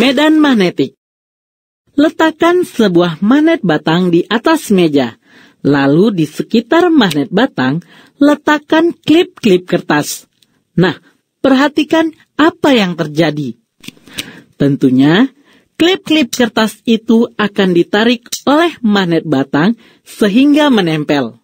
Medan magnetik. Letakkan sebuah magnet batang di atas meja. Lalu di sekitar magnet batang, letakkan klip-klip kertas. Nah, perhatikan apa yang terjadi. Tentunya, klip-klip kertas itu akan ditarik oleh magnet batang sehingga menempel.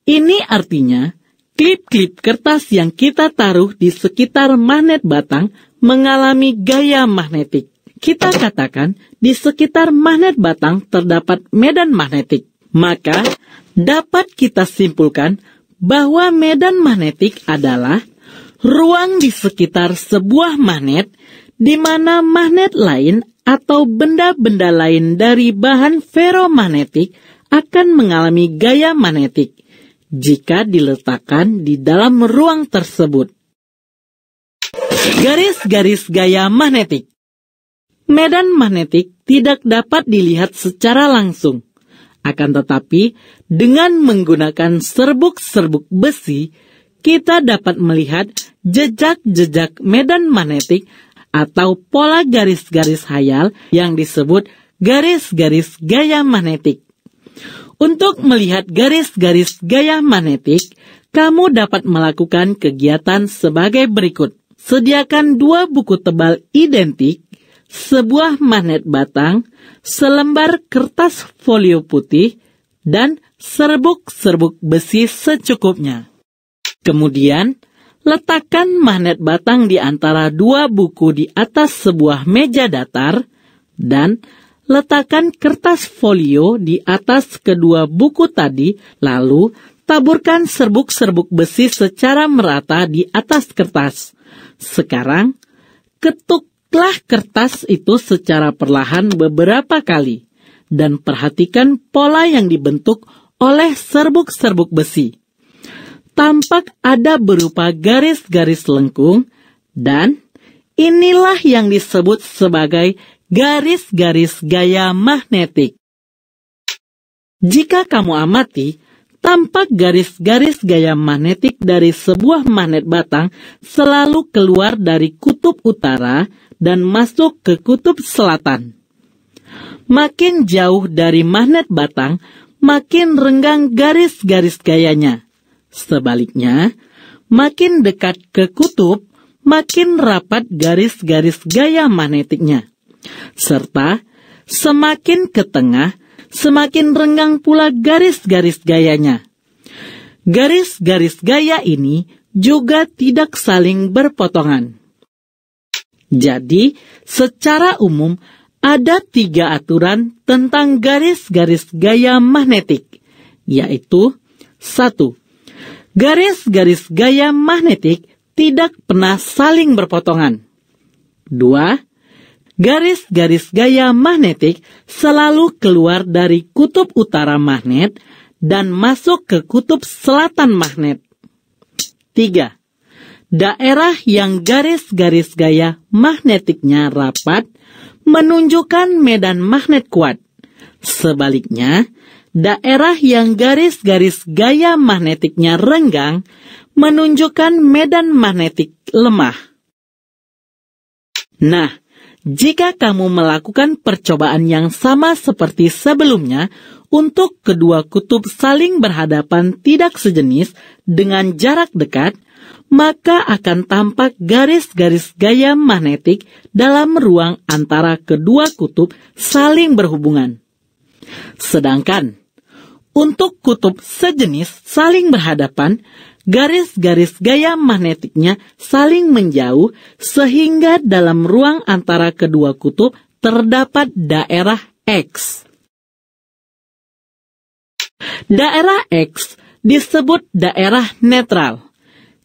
Ini artinya, klip-klip kertas yang kita taruh di sekitar magnet batang mengalami gaya magnetik. Kita katakan di sekitar magnet batang terdapat medan magnetik. Maka, dapat kita simpulkan bahwa medan magnetik adalah ruang di sekitar sebuah magnet di mana magnet lain atau benda-benda lain dari bahan feromagnetik akan mengalami gaya magnetik jika diletakkan di dalam ruang tersebut. Garis-garis gaya magnetik. Medan magnetik tidak dapat dilihat secara langsung. Akan tetapi, dengan menggunakan serbuk-serbuk besi, kita dapat melihat jejak-jejak medan magnetik atau pola garis-garis hayal yang disebut garis-garis gaya magnetik. Untuk melihat garis-garis gaya magnetik, kamu dapat melakukan kegiatan sebagai berikut. Sediakan 2 buku tebal identik, sebuah magnet batang, selembar kertas folio putih, dan serbuk-serbuk besi secukupnya. Kemudian, letakkan magnet batang di antara 2 buku di atas sebuah meja datar, dan letakkan kertas folio di atas kedua buku tadi, lalu taburkan serbuk-serbuk besi secara merata di atas kertas. Sekarang, ketuklah kertas itu secara perlahan beberapa kali, dan perhatikan pola yang dibentuk oleh serbuk-serbuk besi. Tampak ada berupa garis-garis lengkung, dan inilah yang disebut sebagai garis-garis gaya magnetik. Jika kamu amati, tampak garis-garis gaya magnetik dari sebuah magnet batang selalu keluar dari kutub utara dan masuk ke kutub selatan. Makin jauh dari magnet batang, makin renggang garis-garis gayanya. Sebaliknya, makin dekat ke kutub, makin rapat garis-garis gaya magnetiknya. Serta, semakin ke tengah, semakin renggang pula garis-garis gayanya. Garis-garis gaya ini juga tidak saling berpotongan. Jadi, secara umum, ada 3 aturan tentang garis-garis gaya magnetik, yaitu 1. Garis-garis gaya magnetik tidak pernah saling berpotongan. 2. Garis-garis gaya magnetik selalu keluar dari kutub utara magnet dan masuk ke kutub selatan magnet. 3. Daerah yang garis-garis gaya magnetiknya rapat menunjukkan medan magnet kuat. Sebaliknya, daerah yang garis-garis gaya magnetiknya renggang menunjukkan medan magnetik lemah. Nah, jika kamu melakukan percobaan yang sama seperti sebelumnya, untuk kedua kutub saling berhadapan tidak sejenis dengan jarak dekat, maka akan tampak garis-garis gaya magnetik dalam ruang antara kedua kutub saling berhubungan. Sedangkan, untuk kutub sejenis saling berhadapan, garis-garis gaya magnetiknya saling menjauh sehingga dalam ruang antara kedua kutub terdapat daerah X. Daerah X disebut daerah netral.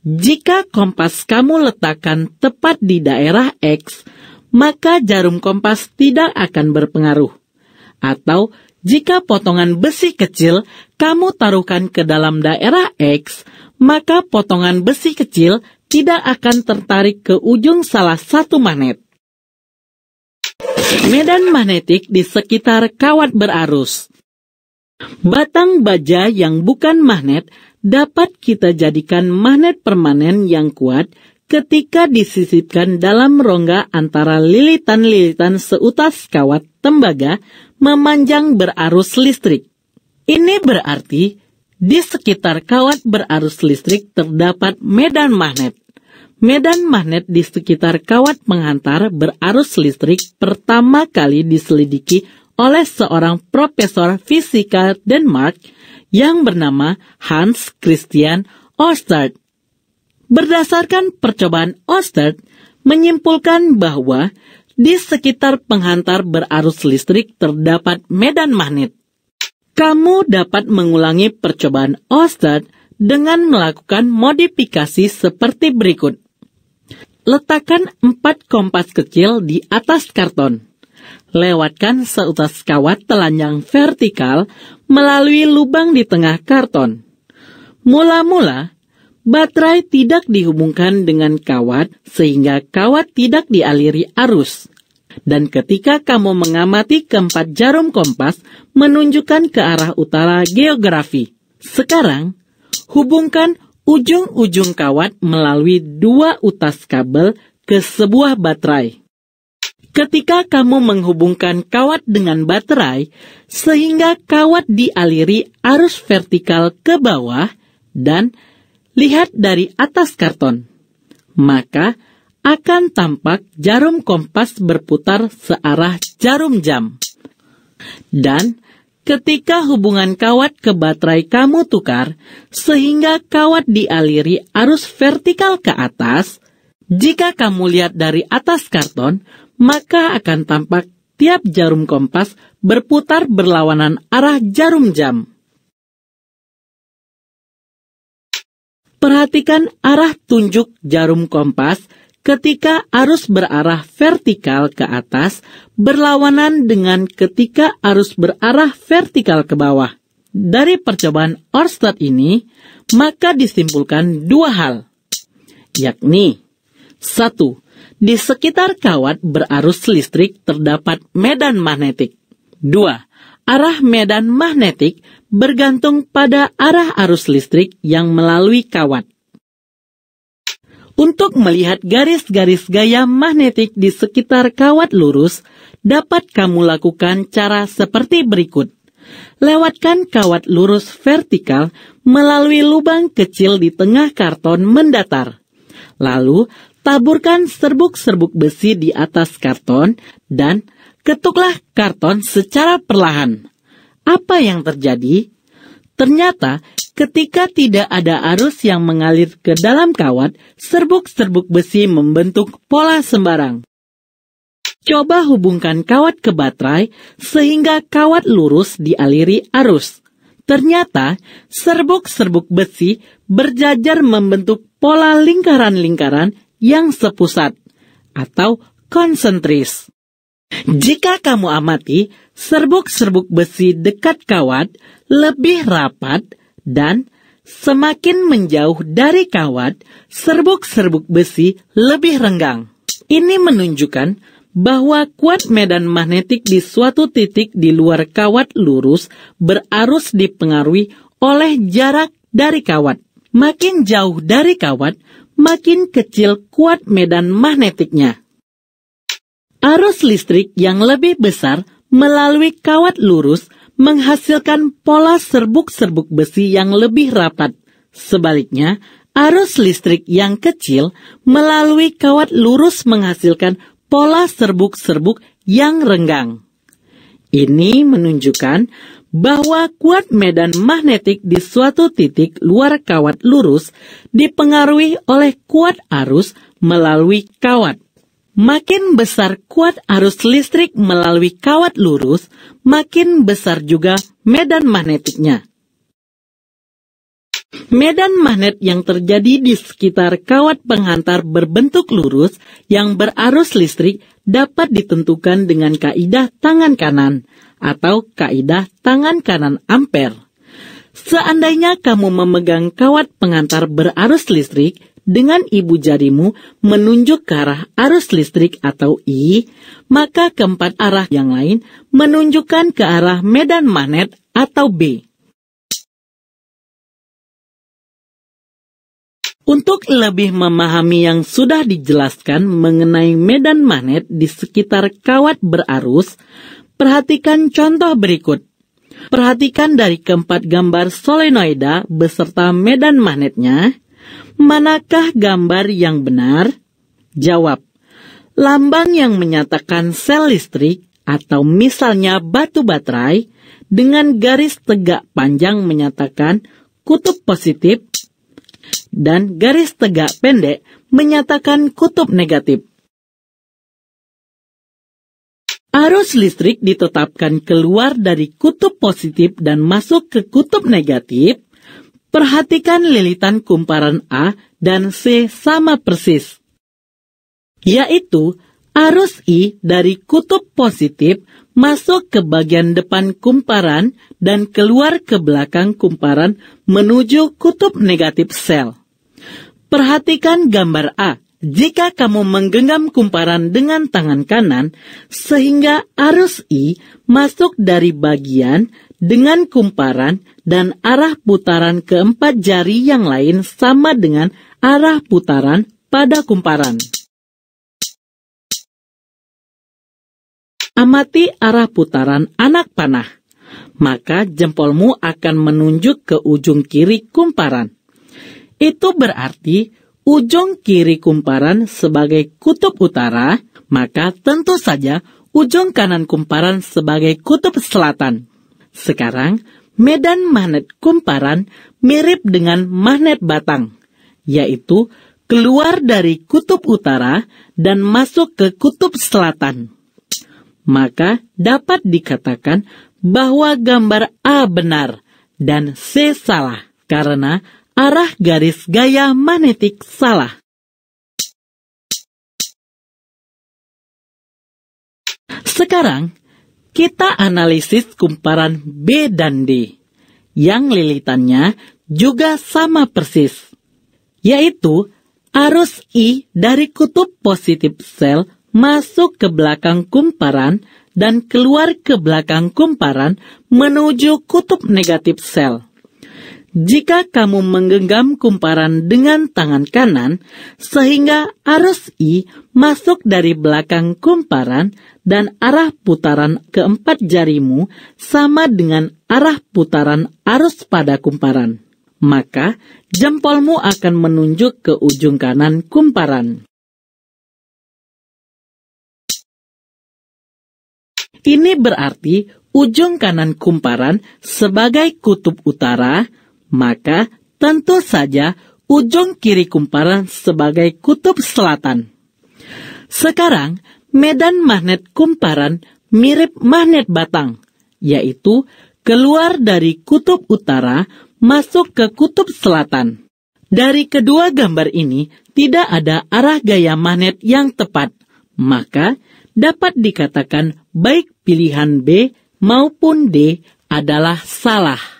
Jika kompas kamu letakkan tepat di daerah X, maka jarum kompas tidak akan berpengaruh. Atau jika potongan besi kecil kamu taruhkan ke dalam daerah X, maka potongan besi kecil tidak akan tertarik ke ujung salah satu magnet. Medan magnetik di sekitar kawat berarus. Batang baja yang bukan magnet dapat kita jadikan magnet permanen yang kuat ketika disisipkan dalam rongga antara lilitan-lilitan seutas kawat tembaga memanjang berarus listrik. Ini berarti di sekitar kawat berarus listrik terdapat medan magnet. Medan magnet di sekitar kawat penghantar berarus listrik pertama kali diselidiki oleh seorang profesor fisika Denmark yang bernama Hans Christian Ørsted. Berdasarkan percobaan Ørsted menyimpulkan bahwa di sekitar penghantar berarus listrik terdapat medan magnet. Kamu dapat mengulangi percobaan Ørsted dengan melakukan modifikasi seperti berikut. Letakkan 4 kompas kecil di atas karton. Lewatkan seutas kawat telanjang vertikal melalui lubang di tengah karton. Mula-mula, baterai tidak dihubungkan dengan kawat sehingga kawat tidak dialiri arus. Dan ketika kamu mengamati keempat jarum kompas menunjukkan ke arah utara geografi. Sekarang, hubungkan ujung-ujung kawat melalui 2 utas kabel ke sebuah baterai. Ketika kamu menghubungkan kawat dengan baterai, sehingga kawat dialiri arus vertikal ke bawah dan lihat dari atas karton, maka akan tampak jarum kompas berputar searah jarum jam. Dan ketika hubungan kawat ke baterai kamu tukar, sehingga kawat dialiri arus vertikal ke atas, jika kamu lihat dari atas karton, maka akan tampak tiap jarum kompas berputar berlawanan arah jarum jam. Perhatikan arah tunjuk jarum kompas ketika arus berarah vertikal ke atas berlawanan dengan ketika arus berarah vertikal ke bawah. Dari percobaan Ørsted ini, maka disimpulkan 2 hal, yakni 1. Di sekitar kawat berarus listrik terdapat medan magnetik. 2. Arah medan magnetik bergantung pada arah arus listrik yang melalui kawat. Untuk melihat garis-garis gaya magnetik di sekitar kawat lurus, dapat kamu lakukan cara seperti berikut. Lewatkan kawat lurus vertikal melalui lubang kecil di tengah karton mendatar. Lalu, taburkan serbuk-serbuk besi di atas karton dan ketuklah karton secara perlahan. Apa yang terjadi? Ternyata, ketika tidak ada arus yang mengalir ke dalam kawat, serbuk-serbuk besi membentuk pola sembarang. Coba hubungkan kawat ke baterai sehingga kawat lurus dialiri arus. Ternyata, serbuk-serbuk besi berjajar membentuk pola lingkaran-lingkaran yang sepusat atau konsentris. Jika kamu amati, serbuk-serbuk besi dekat kawat lebih rapat dan semakin menjauh dari kawat, serbuk-serbuk besi lebih renggang. Ini menunjukkan bahwa kuat medan magnetik di suatu titik di luar kawat lurus berarus dipengaruhi oleh jarak dari kawat. Makin jauh dari kawat, makin kecil kuat medan magnetiknya. Arus listrik yang lebih besar melalui kawat lurus menghasilkan pola serbuk-serbuk besi yang lebih rapat. Sebaliknya, arus listrik yang kecil melalui kawat lurus menghasilkan pola serbuk-serbuk yang renggang. Ini menunjukkan bahwa kuat medan magnetik di suatu titik luar kawat lurus dipengaruhi oleh kuat arus melalui kawat. Makin besar kuat arus listrik melalui kawat lurus, makin besar juga medan magnetiknya. Medan magnet yang terjadi di sekitar kawat penghantar berbentuk lurus yang berarus listrik dapat ditentukan dengan kaidah tangan kanan atau kaidah tangan kanan ampere. Seandainya kamu memegang kawat penghantar berarus listrik dengan ibu jarimu menunjuk ke arah arus listrik atau I, maka keempat arah yang lain menunjukkan ke arah medan magnet atau B. Untuk lebih memahami yang sudah dijelaskan mengenai medan magnet di sekitar kawat berarus, perhatikan contoh berikut. Perhatikan dari keempat gambar solenoida beserta medan magnetnya. Manakah gambar yang benar? Jawab. Lambang yang menyatakan sel listrik atau misalnya batu baterai dengan garis tegak panjang menyatakan kutub positif dan garis tegak pendek menyatakan kutub negatif. Arus listrik ditetapkan keluar dari kutub positif dan masuk ke kutub negatif. Perhatikan lilitan kumparan A dan C sama persis, yaitu arus I dari kutub positif masuk ke bagian depan kumparan dan keluar ke belakang kumparan menuju kutub negatif sel. Perhatikan gambar A. Jika kamu menggenggam kumparan dengan tangan kanan, sehingga arus I masuk dari bagian dengan kumparan dan arah putaran keempat jari yang lain sama dengan arah putaran pada kumparan. Amati arah putaran anak panah, maka jempolmu akan menunjuk ke ujung kiri kumparan. Itu berarti ujung kiri kumparan sebagai kutub utara, maka tentu saja ujung kanan kumparan sebagai kutub selatan. Sekarang, medan magnet kumparan mirip dengan magnet batang, yaitu keluar dari kutub utara dan masuk ke kutub selatan. Maka dapat dikatakan bahwa gambar A benar dan C salah, karena arah garis gaya magnetik salah. Sekarang, kita analisis kumparan B dan D, yang lilitannya juga sama persis, yaitu arus I dari kutub positif sel masuk ke belakang kumparan dan keluar ke belakang kumparan menuju kutub negatif sel. Jika kamu menggenggam kumparan dengan tangan kanan, sehingga arus I masuk dari belakang kumparan dan arah putaran keempat jarimu sama dengan arah putaran arus pada kumparan, maka jempolmu akan menunjuk ke ujung kanan kumparan. Ini berarti ujung kanan kumparan sebagai kutub utara, maka tentu saja ujung kiri kumparan sebagai kutub selatan. Sekarang, medan magnet kumparan mirip magnet batang, yaitu keluar dari kutub utara masuk ke kutub selatan. Dari kedua gambar ini, tidak ada arah gaya magnet yang tepat, maka dapat dikatakan baik pilihan B maupun D adalah salah.